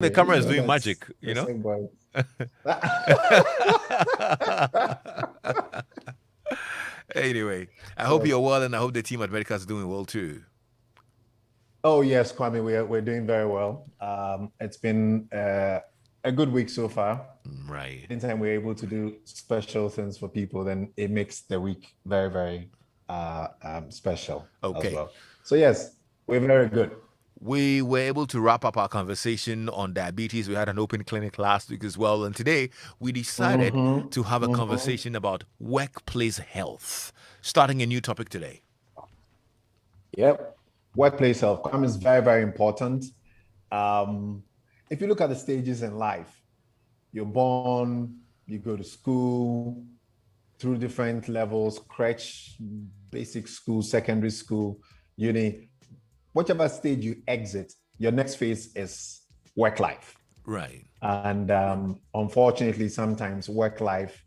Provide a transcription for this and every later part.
The Yeah, camera is doing magic, the you know? same voice. Anyway, I hope Yes. you're well and I hope the team at Medica is doing well too. Oh yes, Kwame, we're doing very well. It's been a good week so far. Right. Anytime we're able to do special things for people, then it makes the week very, very special as Okay. well. So yes, we're very good. We were able to wrap up our conversation on diabetes. We had an open clinic last week as well. And today we decided to have a Hmm. conversation about workplace health, starting a new topic today. Yep. Workplace health. Kwame is very, very important. Um, if you look at the stages in life, you're born, you go to school through different levels, crèche, basic school, secondary school, uni, whichever stage you exit, your next phase is work life. Right. And unfortunately, sometimes work life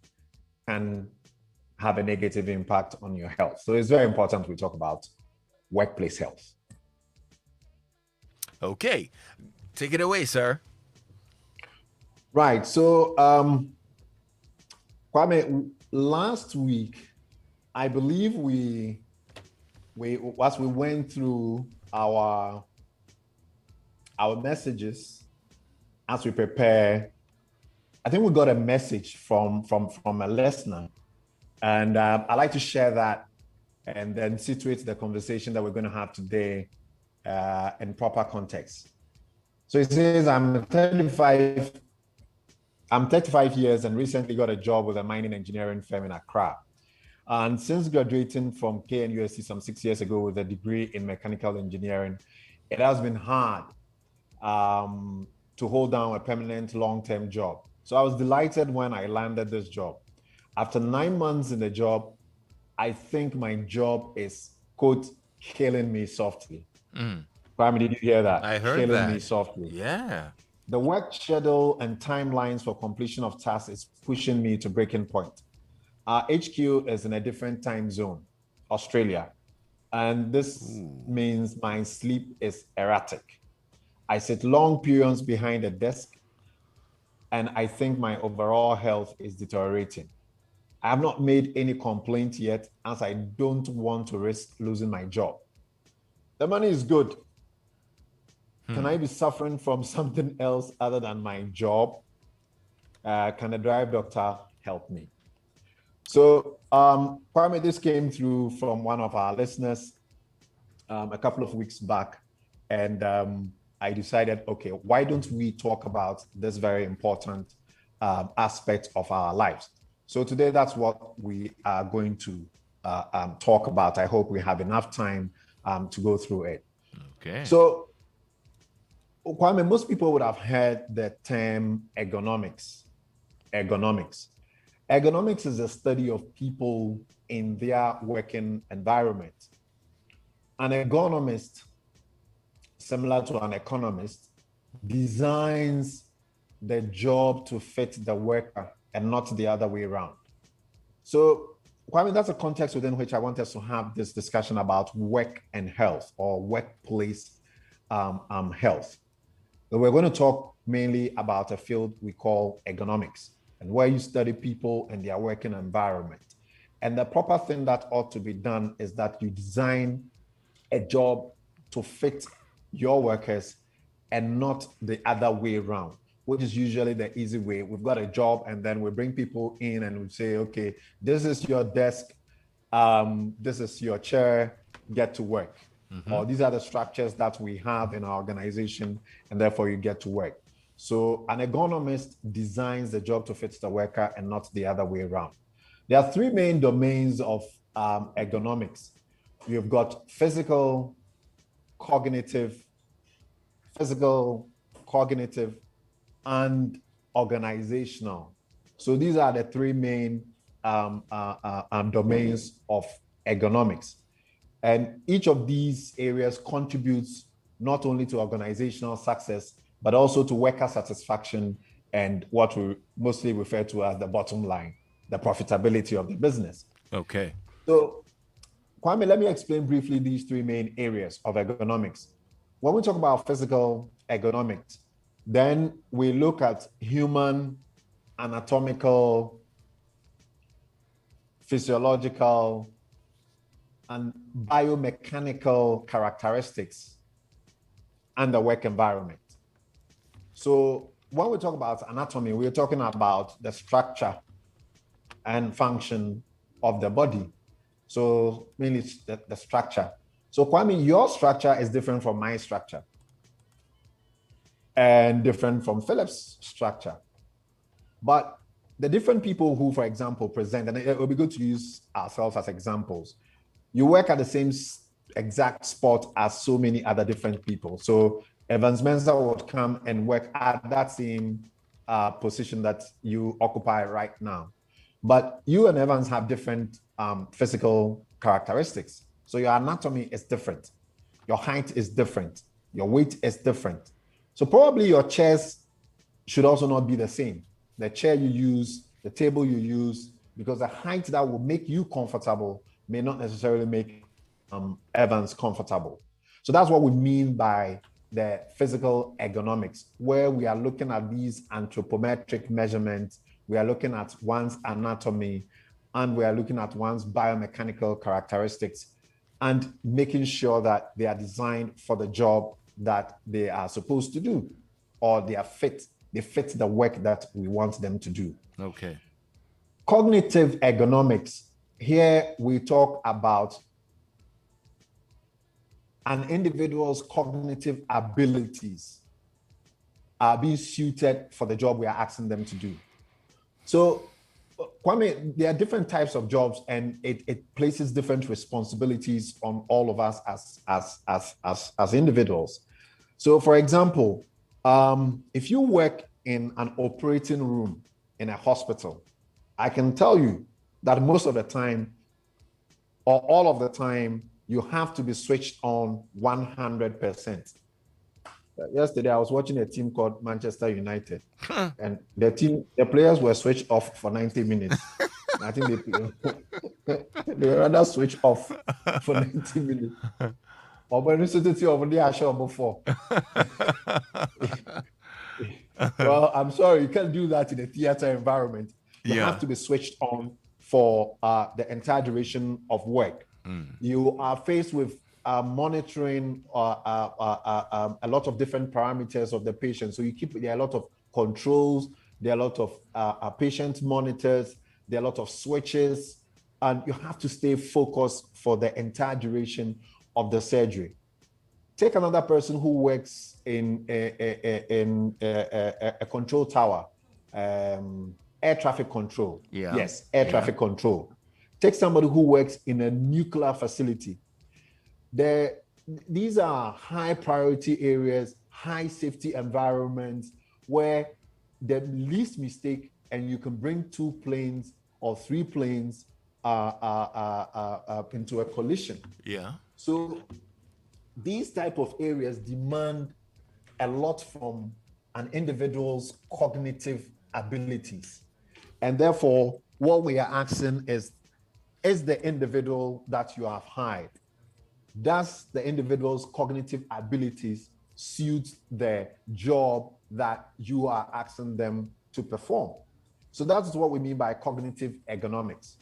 can have a negative impact on your health. So it's very important we talk about workplace health. Okay. Take it away, sir. Right. So, Kwame, last week, I believe we as we went through our messages as we prepare, I think we got a message from a listener, and I'd like to share that and then situate the conversation that we're going to have today in proper context. So it says, I'm 35 years and recently got a job with a mining engineering firm in Accra. And since graduating from KNUST some 6 years ago with a degree in mechanical engineering, it has been hard to hold down a permanent long-term job. So I was delighted when I landed this job. After 9 months in the job, I think my job is, quote, killing me softly. Kwame, did you hear that? I heard Killing me that. softly. Yeah. The work schedule and timelines for completion of tasks is pushing me to breaking point. Our HQ is in a different time zone, Australia. And this means my sleep is erratic. I sit long periods behind a desk, and I think my overall health is deteriorating. I have not made any complaint yet, as I don't want to risk losing my job. The money is good. Can I be suffering from something else other than my job? Can a drive doctor help me? So, Kwame, this came through from one of our listeners a couple of weeks back, and I decided, okay, why don't we talk about this very important aspect of our lives? So today, that's what we are going to talk about. I hope we have enough time to go through it. Okay. So, Kwame, most people would have heard the term ergonomics. Ergonomics. Ergonomics is a study of people in their working environment. An ergonomist, similar to an economist, designs the job to fit the worker and not the other way around. So, Kwame, that's a context within which I want us to have this discussion about work and health, or workplace health. So we're going to talk mainly about a field we call ergonomics, and where you study people and their working environment. And the proper thing that ought to be done is that you design a job to fit your workers and not the other way around, which is usually the easy way. We've got a job and then we bring people in and we say, okay, this is your desk, this is your chair, get to work. Or these are the structures that we have in our organization, and therefore you get to work. So an ergonomist designs the job to fit the worker and not the other way around. There are three main domains of ergonomics. You've got physical, cognitive, and organizational. So these are the three main domains of ergonomics. And each of these areas contributes not only to organizational success, but also to worker satisfaction and what we mostly refer to as the bottom line, the profitability of the business. Okay. So, Kwame, let me explain briefly these three main areas of ergonomics. When we talk about physical ergonomics, Then we look at human anatomical, physiological, and biomechanical characteristics and the work environment. So when we talk about anatomy, we're talking about the structure and function of the body. So mainly the structure. So Kwame, your structure is different from my structure and different from Philip's structure. But the different people who, for example, present, and it will be good to use ourselves as examples. You work at the same exact spot as so many other different people. So Evans Mensah would come and work at that same position that you occupy right now. But you and Evans have different physical characteristics. So your anatomy is different. Your height is different. Your weight is different. So probably your chairs should also not be the same. The chair you use, the table you use, because the height that will make you comfortable may not necessarily make Evans comfortable. So that's what we mean by the physical ergonomics, where we are looking at these anthropometric measurements, we are looking at one's anatomy, and we are looking at one's biomechanical characteristics and making sure that they are designed for the job that they are supposed to do, or they fit the work that we want them to do. Okay. Cognitive ergonomics. Here we talk about an individual's cognitive abilities are being suited for the job we are asking them to do. So, Kwame, there are different types of jobs, and it places different responsibilities on all of us as individuals. So, for example, if you work in an operating room in a hospital, I can tell you that most of the time, or all of the time, you have to be switched on 100%. Yesterday, I was watching a team called Manchester United, and the players were switched off for 90 minutes. I think they were rather switched off for 90 minutes. Well, I'm sorry, you can't do that in a theater environment. You have to be switched on for the entire duration of work. You are faced with monitoring a lot of different parameters of the patient. So there are a lot of controls, there are a lot of patient monitors, there are a lot of switches, and you have to stay focused for the entire duration of the surgery. Take another person who works in a control tower, air traffic control. Yeah. Yes, air traffic control. Take somebody who works in a nuclear facility. These are high priority areas, high safety environments where the least mistake, and you can bring 2 planes or 3 planes into a collision. Yeah. So these type of areas demand a lot from an individual's cognitive abilities. And therefore, what we are asking is the individual that you have hired, does the individual's cognitive abilities suit the job that you are asking them to perform? So that's what we mean by cognitive ergonomics.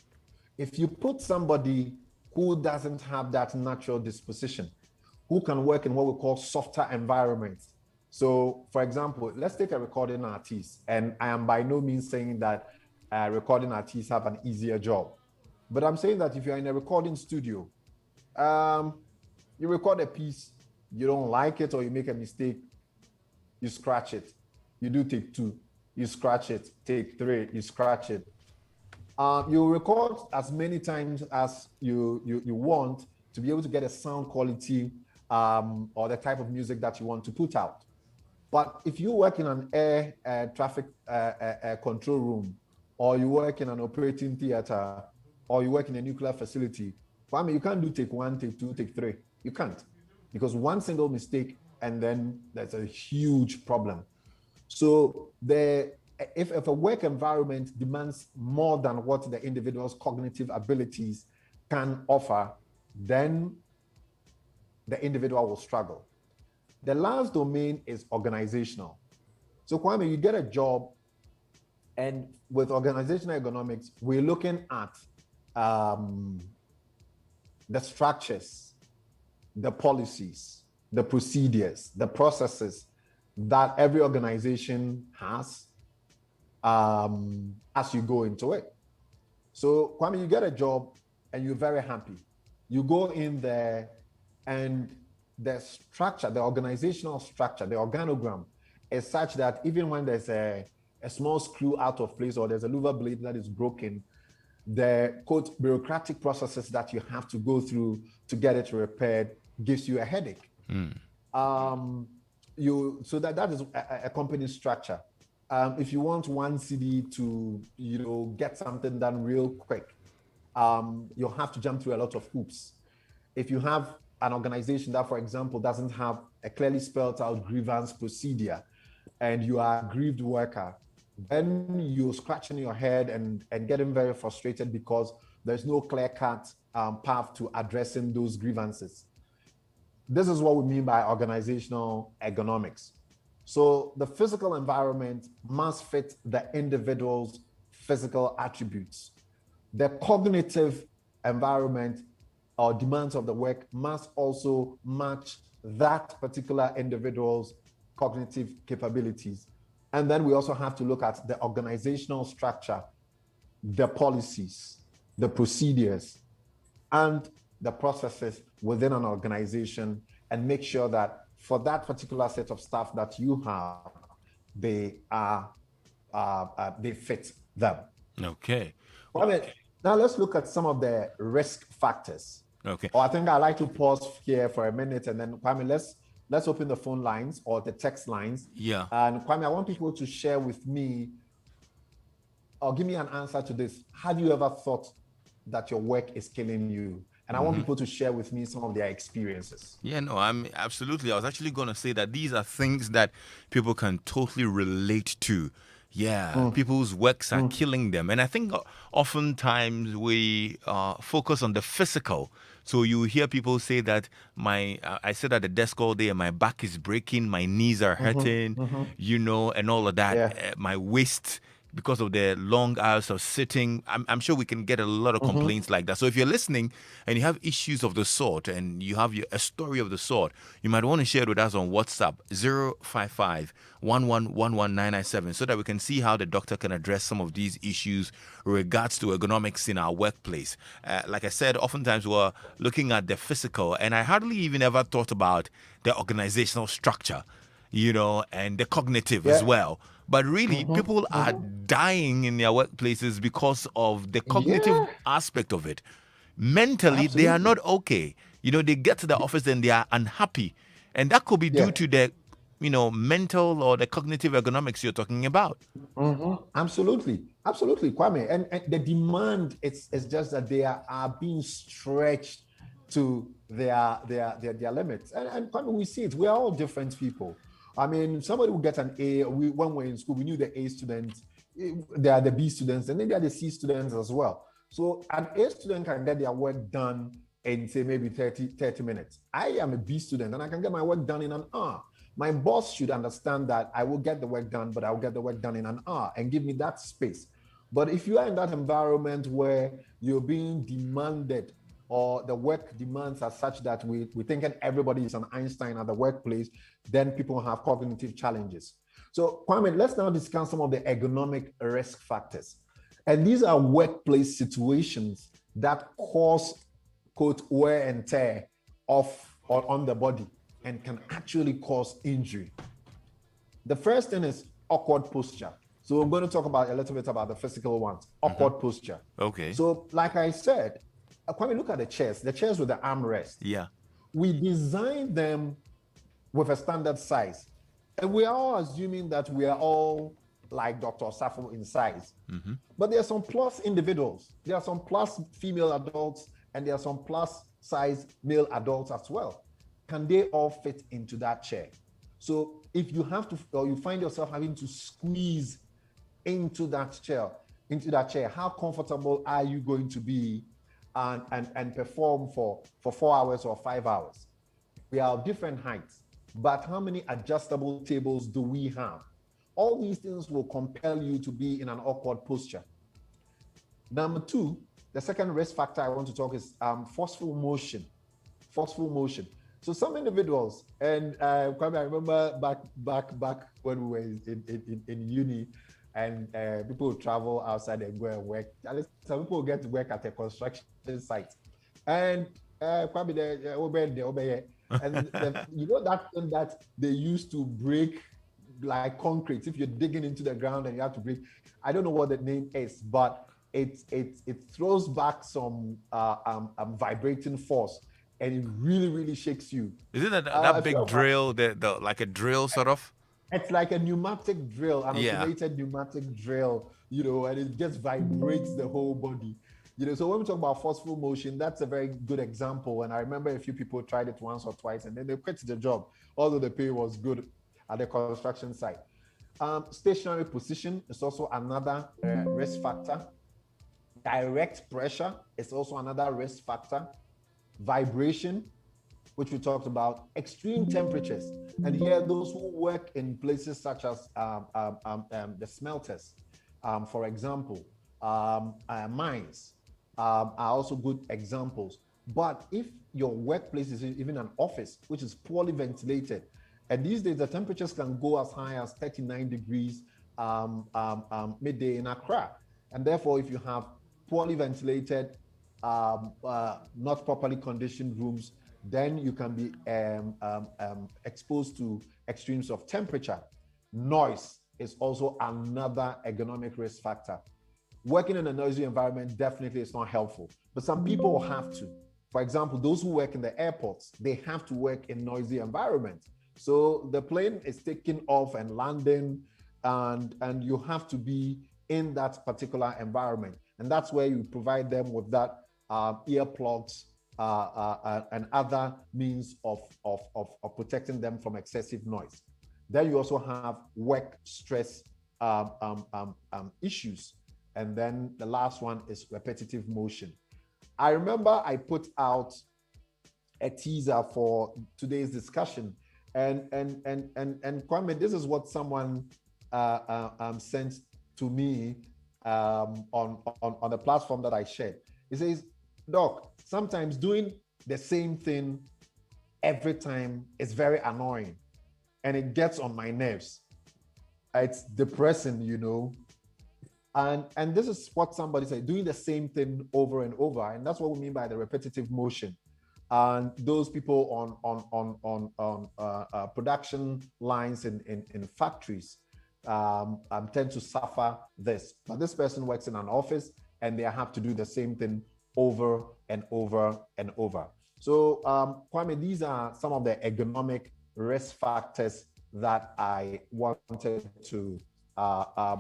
If you put somebody who doesn't have that natural disposition, who can work in what we call softer environments. So, for example, let's take a recording artist, and I am by no means saying that recording artists have an easier job, but I'm saying that if you're in a recording studio, you record a piece, you don't like it, or you make a mistake, you scratch it. You do take 2, you scratch it. Take 3, you scratch it. You record as many times as you want to be able to get a sound quality or the type of music that you want to put out. But if you work in an air traffic control room, or you work in an operating theater, or you work in a nuclear facility, you can't do take 1, take 2, take 3. You can't, because one single mistake and then there's a huge problem. So if a work environment demands more than what the individual's cognitive abilities can offer, then the individual will struggle. The last domain is organizational. So Kwame, you get a job, and with organizational economics, we're looking at the structures, the policies, the procedures, the processes that every organization has as you go into it. So Kwame, you get a job and you're very happy. You go in there and the structure, the organizational structure, the organogram is such that even when there's a small screw out of place or there's a louver blade that is broken, the quote bureaucratic processes that you have to go through to get it repaired gives you a headache. So that is a company structure. If you want one CD to get something done real quick, you'll have to jump through a lot of hoops. If you have an organization that, for example, doesn't have a clearly spelled out grievance procedure, and you are a grieved worker, then you're scratching your head and getting very frustrated because there's no clear-cut path to addressing those grievances. This is what we mean by organizational ergonomics. So the physical environment must fit the individual's physical attributes. The cognitive environment or demands of the work must also match that particular individual's cognitive capabilities. And then we also have to look at the organizational structure, the policies, the procedures, and the processes within an organization, and make sure that for that particular set of staff that you have, they fit them. Okay. Well, now let's look at some of the risk factors. Okay. Or I think I'd like to pause here for a minute, and then Kwame, let's open the phone lines or the text lines. Yeah. And Kwame, I want people to share with me or give me an answer to this. Have you ever thought that your work is killing you? And I want people to share with me some of their experiences. Yeah, no, I was actually going to say that these are things that people can totally relate to. Yeah, people's works are killing them. And I think oftentimes we focus on the physical. So you hear people say that I sit at the desk all day and my back is breaking, my knees are hurting, and all of that. Yeah. My waist, because of the long hours of sitting. I'm sure we can get a lot of complaints like that. So if you're listening and you have issues of the sort and you have a story of the sort, you might want to share it with us on WhatsApp 055-1111-997 so that we can see how the doctor can address some of these issues regards to ergonomics in our workplace. Like I said, oftentimes we're looking at the physical, and I hardly even ever thought about the organizational structure, and the cognitive as well. But really, people are dying in their workplaces because of the cognitive aspect of it. Mentally, they are not okay. They get to the office and they are unhappy. And that could be due to the, mental or the cognitive ergonomics you're talking about. Absolutely, Kwame. And the demand is just that they are being stretched to their limits. And Kwame, we see it. We are all different people. I mean, somebody will get an A. When we're in school, we knew the A students, they are the B students, and then they are the C students as well. So an A student can get their work done in, say, maybe 30 minutes. I am a B student, and I can get my work done in an hour. My boss should understand that I will get the work done, but I will get the work done in an hour and give me that space. But if you are in that environment where you're being demanded, or the work demands are such that we thinking everybody is an Einstein at the workplace, then people have cognitive challenges. So Kwame, let's now discuss some of the ergonomic risk factors. And these are workplace situations that cause, quote, wear and tear on the body and can actually cause injury. The first thing is awkward posture. So we're going to talk about a little bit about the physical ones, awkward posture. Okay. So like I said, Kwame, look at the chairs with the armrest. Yeah. We designed them with a standard size. And we are all assuming that we are all like Dr. Safo in size. But there are some plus individuals. There are some plus female adults, and there are some plus size male adults as well. Can they all fit into that chair? So if you have to, or you find yourself having to squeeze into that chair, how comfortable are you going to be and perform for 4 hours or 5 hours? We are of different heights, but how many adjustable tables do we have? All these things will compel you to be in an awkward posture. Number two, the second risk factor I want to talk is forceful motion. Forceful motion. So some individuals, and Kwame, I remember back when we were in uni, and people would travel outside and go and work. At least some people get to work at a construction site, and Kwame, and you know that thing that they used to break like concrete. If you're digging into the ground and you have to break, I don't know what the name is, but it throws back some vibrating force, and it really shakes you. Is it that big drill, like a drill sort of? It's like a pneumatic drill, an Yeah. automated pneumatic drill, you know, and it just vibrates the whole body. You know, so when we talk about forceful motion, that's a very good example. And I remember a few people tried it once or twice, and then they quit the job, although the pay was good at the construction site. Stationary position is also another risk factor. Direct pressure is also another risk factor. Vibration, which we talked about, extreme temperatures. And here, those who work in places such as the smelters, for example, mines, are also good examples. But if your workplace is even an office, which is poorly ventilated, and these days the temperatures can go as high as 39 degrees midday in Accra. And therefore, if you have poorly ventilated, not properly conditioned rooms, then you can be exposed to extremes of temperature. Noise is also another ergonomic risk factor. Working in a noisy environment definitely is not helpful, but some people have to. For example, those who work in the airports, they have to work in noisy environments. So the plane is taking off and landing, and you have to be in that particular environment. And that's where you provide them with that earplugs and other means of protecting them from excessive noise. Then you also have work stress issues. And then the last one is repetitive motion. I remember I put out a teaser for today's discussion, and Kwame, this is what someone sent to me on the platform that I shared. He says, Doc, sometimes doing the same thing every time is very annoying, and it gets on my nerves. It's depressing, you know. And this is what somebody said, doing the same thing over and over. And that's what we mean by the repetitive motion. And those people on production lines in factories tend to suffer this. But this person works in an office, and they have to do the same thing over and over and over. So Kwame, these are some of the ergonomic risk factors that I wanted to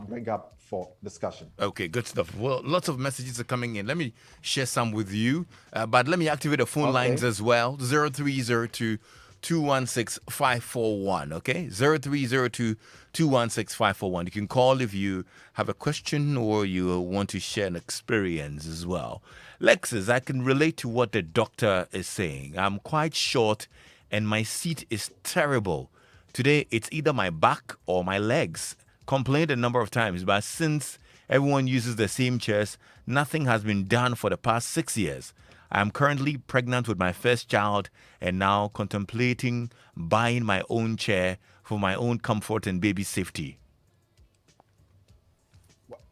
bring up for discussion. Okay, good stuff. Well, lots of messages are coming in. Let me share some with you, but let me activate the phone lines as well. 0302 216 541. Okay, 0302 216 541. You can call if you have a question or you want to share an experience as well. Lexis, I can relate to what the doctor is saying. I'm quite short and my seat is terrible. Today, it's either my back or my legs. Complained a number of times, but since everyone uses the same chairs, nothing has been done for the past 6 years. I am currently pregnant with my first child and now contemplating buying my own chair for my own comfort and baby safety.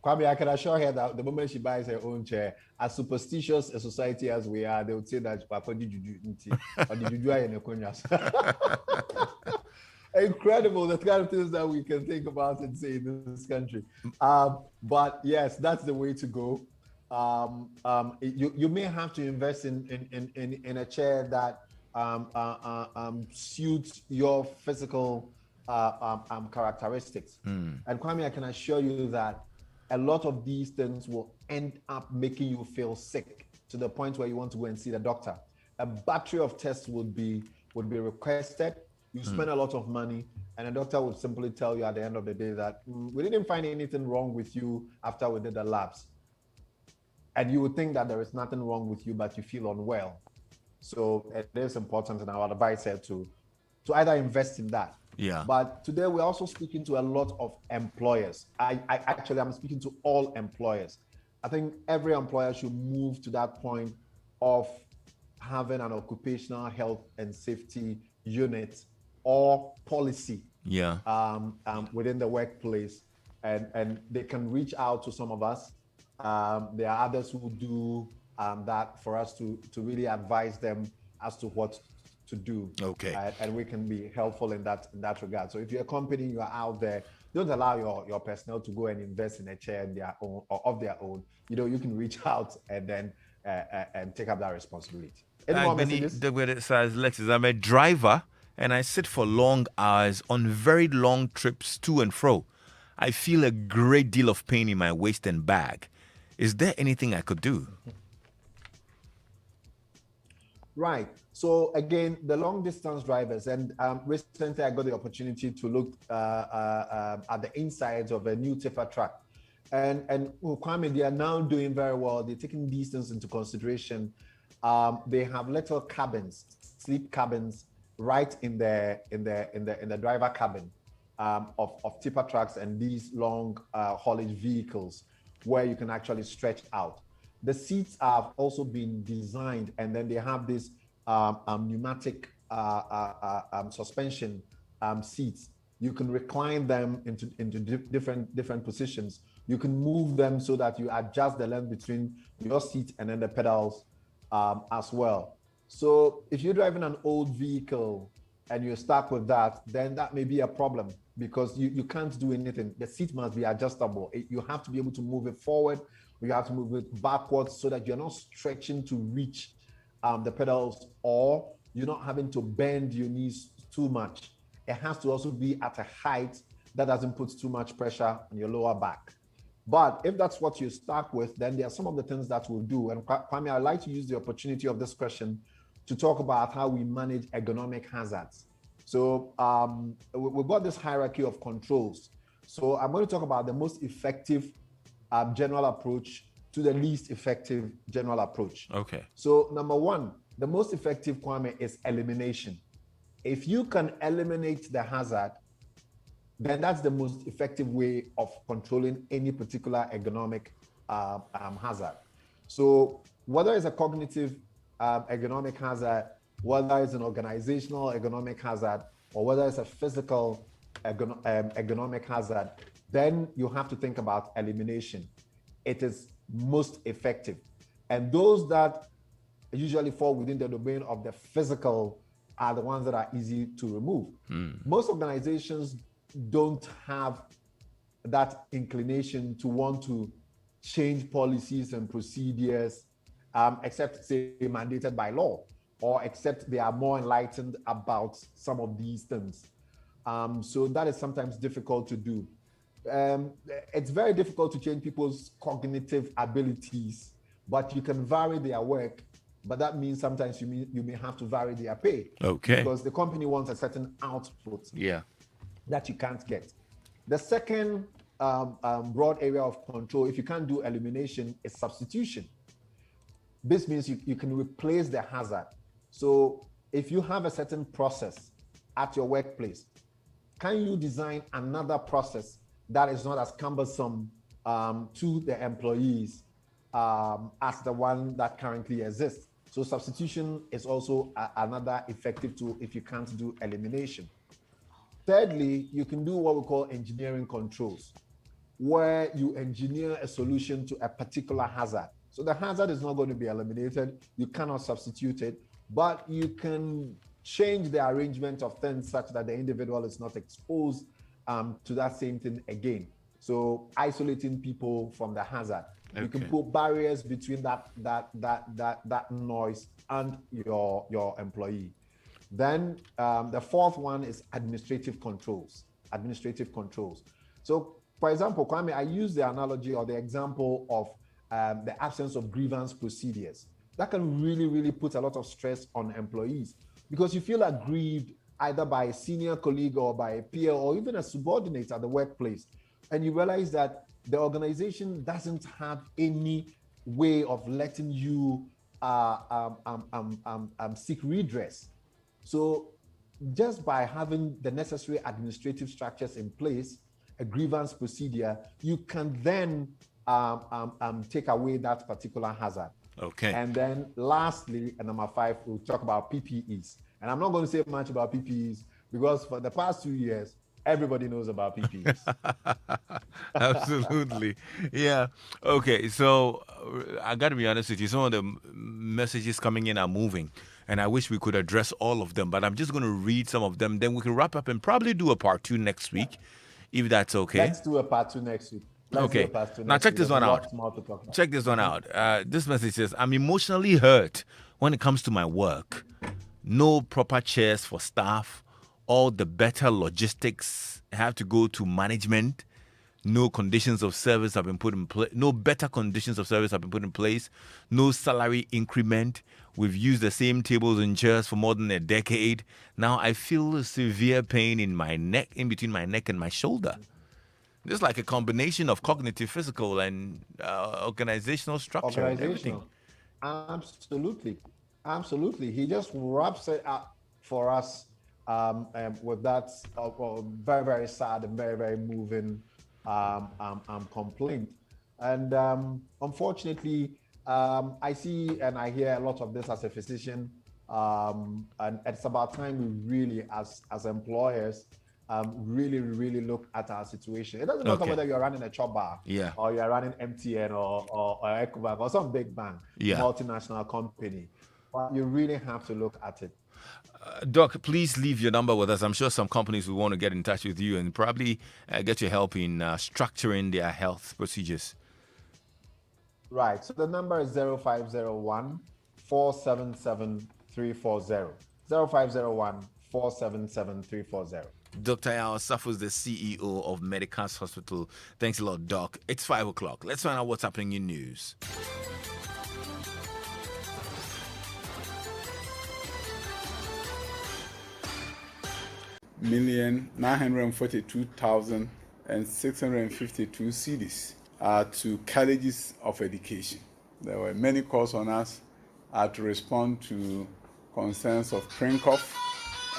Kwame, I can assure her that the moment she buys her own chair, as superstitious a society as we are, they would say that Papa did you do or did you do in a cognac? Incredible, the kind of things that we can think about and say in this country. But yes, that's the way to go. You may have to invest in a chair that suits your physical characteristics. And Kwame, I can assure you that a lot of these things will end up making you feel sick to the point where you want to go and see the doctor. A battery of tests would be requested. You spend a lot of money, and a doctor would simply tell you at the end of the day that we didn't find anything wrong with you after we did the labs. And you would think that there is nothing wrong with you, but you feel unwell. So it is important, and I would advise her to either invest in that Yeah. But today we're also speaking to a lot of employers. I'm speaking to all employers. I think every employer should move to that point of having an occupational health and safety unit or policy Yeah. within the workplace, and they can reach out to some of us. There are others who do that for us to really advise them as to what to do, Okay. and we can be helpful in that regard. So if you're a company, you are out there, don't allow your personnel to go and invest in a chair in their own or of their own. You can reach out and then and take up that responsibility. Any more messages? Says Lexis, I'm a driver and I sit for long hours on very long trips to and fro. I feel a great deal of pain in my waist and back. Is there anything I could do? Right. So again, the long distance drivers, and recently I got the opportunity to look at the insides of a new tipper truck, and Kwame, they are now doing very well. They're taking distance into consideration. They have little cabins, sleep cabins, right in the driver cabin of tipper trucks and these long haulage vehicles, where you can actually stretch out. The seats have also been designed, and then they have this pneumatic suspension seats. You can recline them into different positions. You can move them so that you adjust the length between your seat and then the pedals as well. So if you're driving an old vehicle and you're stuck with that, then that may be a problem, because you can't do anything. The seat must be adjustable. You have to be able to move it forward, or you have to move it backwards, so that you're not stretching to reach the pedals, or you're not having to bend your knees too much. It has to also be at a height that doesn't put too much pressure on your lower back. But if that's what you're stuck with, then there are some of the things that we'll do. And Kwame, I'd like to use the opportunity of this question to talk about how we manage ergonomic hazards. So we've got this hierarchy of controls. So I'm going to talk about the most effective general approach to the least effective general approach. Okay. So number one, the most effective, Kwame, is elimination. If you can eliminate the hazard, then that's the most effective way of controlling any particular ergonomic hazard. So whether it's a cognitive ergonomic hazard, whether it's an organizational ergonomic hazard, or whether it's a physical ergonomic hazard, then you have to think about elimination. It is most effective. And those that usually fall within the domain of the physical are the ones that are easy to remove. Most organizations don't have that inclination to want to change policies and procedures, except say mandated by law, or except they are more enlightened about some of these things. So that is sometimes difficult to do. It's very difficult to change people's cognitive abilities, but you can vary their work. But that means sometimes you may have to vary their pay. Okay. Because the company wants a certain output. Yeah. That you can't get. The second broad area of control, if you can't do elimination, is substitution. This means you can replace the hazard. So if you have a certain process at your workplace, can you design another process that is not as cumbersome to the employees as the one that currently exists? So substitution is also another effective tool if you can't do elimination. Thirdly, you can do what we call engineering controls, where you engineer a solution to a particular hazard. So the hazard is not going to be eliminated. You cannot substitute it, but you can change the arrangement of things such that the individual is not exposed to that same thing again. So isolating people from the hazard. Okay. You can put barriers between that noise and your employee. Then the fourth one is administrative controls. So, for example, Kwame, I use the analogy or the example of the absence of grievance procedures. That can really, really put a lot of stress on employees, because you feel aggrieved either by a senior colleague or by a peer or even a subordinate at the workplace. And you realize that the organization doesn't have any way of letting you seek redress. So just by having the necessary administrative structures in place, a grievance procedure, you can then take away that particular hazard. Okay. And then lastly, and number 5, we'll talk about PPEs. And I'm not going to say much about PPEs because for the past 2 years, everybody knows about PPEs. Absolutely. Yeah. Okay. So I got to be honest with you. Some of the messages coming in are moving, and I wish we could address all of them, but I'm just going to read some of them. Then we can wrap up and probably do a part 2 next week, if that's okay. Let's do a part 2 next week. Okay. Now check this one out. Check this one out. This message says, I'm emotionally hurt when it comes to my work. No proper chairs for staff. All the better logistics have to go to management. No conditions of service have been put in place. No better conditions of service have been put in place. No salary increment. We've used the same tables and chairs for more than a decade. Now I feel a severe pain in my neck, in between my neck and my shoulder. This is like a combination of cognitive, physical, and organizational structure and everything. Absolutely. Absolutely. He just wraps it up for us with that very, very sad and very, very moving complaint. And unfortunately, I see and I hear a lot of this as a physician. And it's about time we really, as employers, really look at our situation. It doesn't matter whether you're running a chop bar, or you're running MTN or Ecobank or some big bank, multinational company. But you really have to look at it. Doc, please leave your number with us. I'm sure some companies will want to get in touch with you and probably get your help in structuring their health procedures. Right. So the number is 0501 477 340. 0501 477 340. Dr. Yao Safo is the CEO of Medicas Hospital. Thanks a lot, Doc. It's 5 o'clock. Let's find out what's happening in news. $1,942,652 CDs to colleges of education. There were many calls on us to respond to concerns of Prinkoff,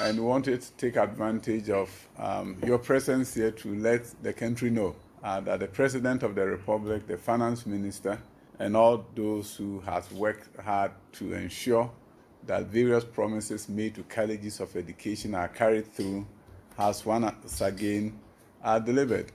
and wanted to take advantage of your presence here to let the country know that the President of the Republic, the Finance Minister, and all those who have worked hard to ensure that various promises made to colleges of education are carried through has once again delivered.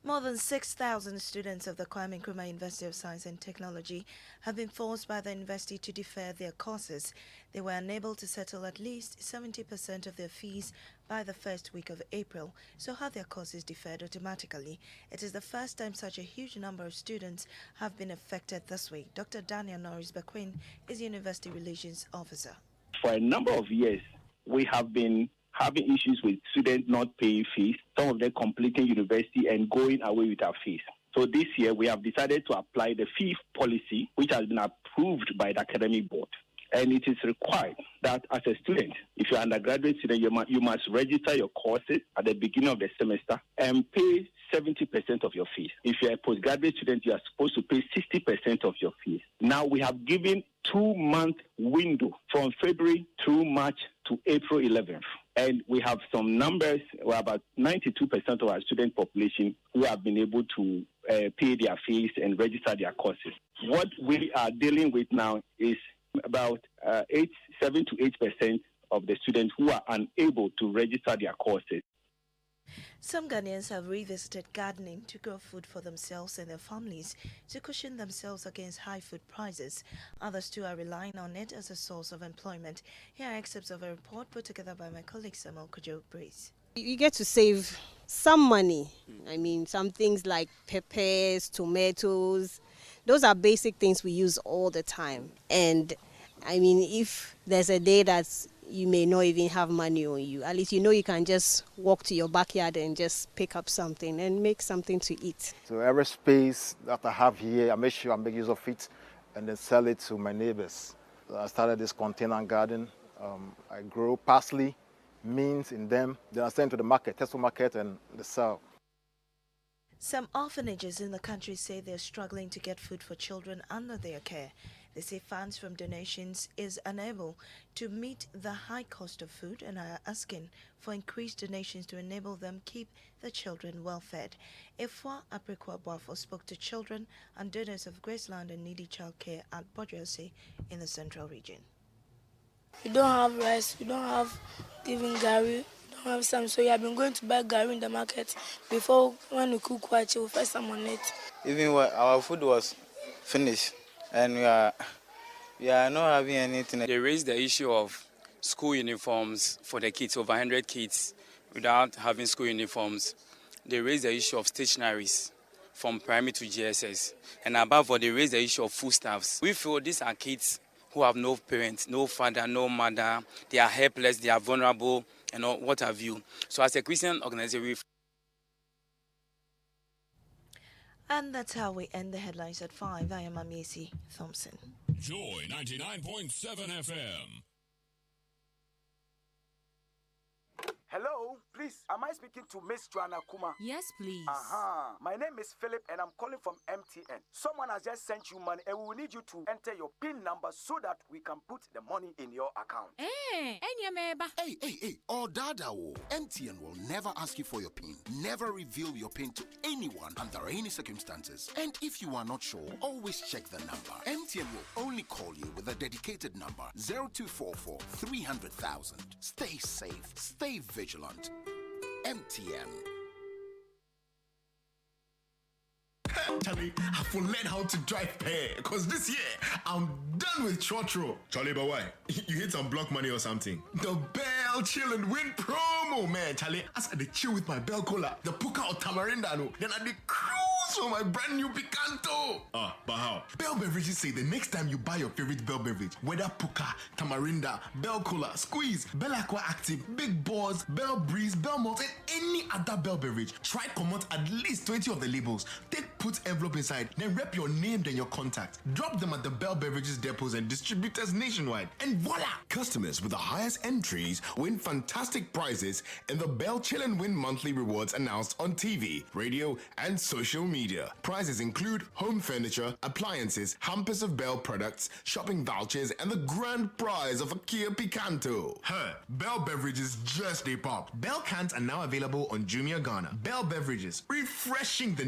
More than 6,000 students of the Kwame Nkrumah University of Science and Technology have been forced by the university to defer their courses. They were unable to settle at least 70% of their fees by the first week of April, so had their courses deferred automatically. It is the first time such a huge number of students have been affected this way. Dr. Daniel Norris Bequin is University Relations Officer. For a number of years, we have been having issues with students not paying fees, some of them completing university and going away with our fees. So this year, we have decided to apply the fee policy, which has been approved by the academic board. And it is required that as a student, if you're an undergraduate student, you must register your courses at the beginning of the semester and pay 70% of your fees. If you're a postgraduate student, you are supposed to pay 60% of your fees. Now we have given 2-month window from February through March to April 11th. And we have some numbers, where about 92% of our student population who have been able to pay their fees and register their courses. What we are dealing with now is about 7 to 8% of the students who are unable to register their courses. Some Ghanaians have revisited gardening to grow food for themselves and their families to cushion themselves against high food prices. Others too are relying on it as a source of employment. Here are excerpts of a report put together by my colleague Samuel Kojo-Brace. You get to save some money. I mean, some things like peppers, tomatoes, those are basic things we use all the time. And I mean, if there's a day that you may not even have money on you, at least you know you can just walk to your backyard and just pick up something and make something to eat. So every space that I have here, I make sure I make use of it and then sell it to my neighbors. So I started this container garden. I grow parsley, mint in them. Then I send to the market, Tesco market, and they sell. Some orphanages in the country say they're struggling to get food for children under their care. They say funds from donations is unable to meet the high cost of food and are asking for increased donations to enable them keep the children well fed. Efwa Aprikwa Boafo spoke to children and donors of Graceland and Needy Childcare at Bojuase in the Central Region. We don't have rice, we don't have even gari, we don't have some. So we have been going to buy gari in the market before when we cook kwache, we first some on it. Even when our food was finished and we are not having anything. They raised the issue of school uniforms for the kids, over 100 kids without having school uniforms. They raised the issue of stationaries from primary to GSS. And above all, they raised the issue of foodstuffs. We feel these are kids who have no parents, no father, no mother. They are helpless, they are vulnerable, and what have you. So as a Christian organization, And that's how we end the headlines at 5. I am Amiesi Thompson. Joy 99.7FM. Hello, please, am I speaking to Miss Joanna Kuma? Yes, please. My name is Philip and I'm calling from MTN. Someone has just sent you money and we will need you to enter your PIN number so that we can put the money in your account. Hey, oh dada, MTN will never ask you for your PIN. Never reveal your PIN to anyone under any circumstances. And if you are not sure, always check the number. MTN will only call you with a dedicated number, 0244 300,000. Stay safe, stay vigilant. MTN. Charlie, I've learned how to drive pair because this year I'm done with Chotro. Charlie, but why? You hit some block money or something? The Bell Chill and Win promo, man. Charlie, as I chill with my Bell Cola, the Puka or Tamarindo, then I cruise for my brand new Picanto. But how? Bell Beverages say the next time you buy your favorite Bell beverage, whether Puka, Tamarinda, Bell Cola, Squeeze, Bell Aqua Active, Big Balls, Bell Breeze, Bell Malt, and any other Bell beverage, try comment at least 20 of the labels. Put envelope inside, then rep your name and your contact. Drop them at the Bell Beverages depots and distributors nationwide. And voila! Customers with the highest entries win fantastic prizes in the Bell Chill and Win monthly rewards announced on TV, radio, and social media. Prizes include home furniture, appliances, hampers of Bell products, shopping vouchers, and the grand prize of a Kia Picanto. Bell Beverages just a pop. Bell cans are now available on Jumia Ghana. Bell Beverages, refreshing the